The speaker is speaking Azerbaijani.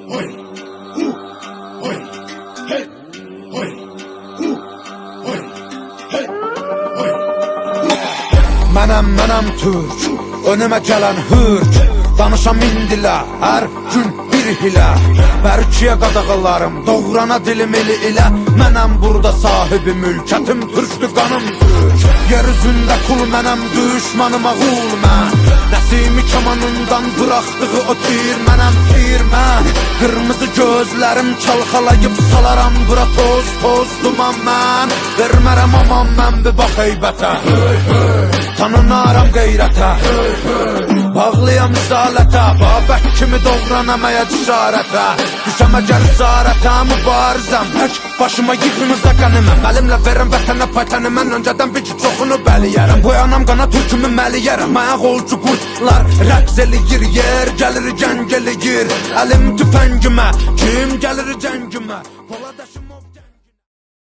Oy, oy, hey, oy, oy, hey, oy. Mənəm Türk, önümə gələn hürk. Danışam indilər, hər gün bir hilə. Bərkiyə qadağalarım, doğrana dilim eli ilə. Mənəm burada sahibi mülkətim, türkdür qanım türk. Yer üzündə kul mənəm, düşmanıma qul mən. Nəsimi kamanından bıraxdığı o tir mənəm, tir mən. Qırmızı gözlərim çalxalayıb salaram bura toz, toz duman mən. Vermərəm aman mən bir bax heybətə, tanınaram qeyrətə. Bağlıyam risalətə, Babək kimi doğranamaya cüsarətə. Düşəm əgər isarətə, mübarizəm tək başıma yığınıza qəniməm. Əlimlə verəm vətənə paytəni, mən öncədən bir ki çoxunu bəliyərəm. Boyanam qana türkümü məliyərəm, mənə qolcu qurtlar rəqs eləyir, yer gəlir gəng eləyir. Əlim tüfəngimə, kim gəlir cəngimə. Poladaşım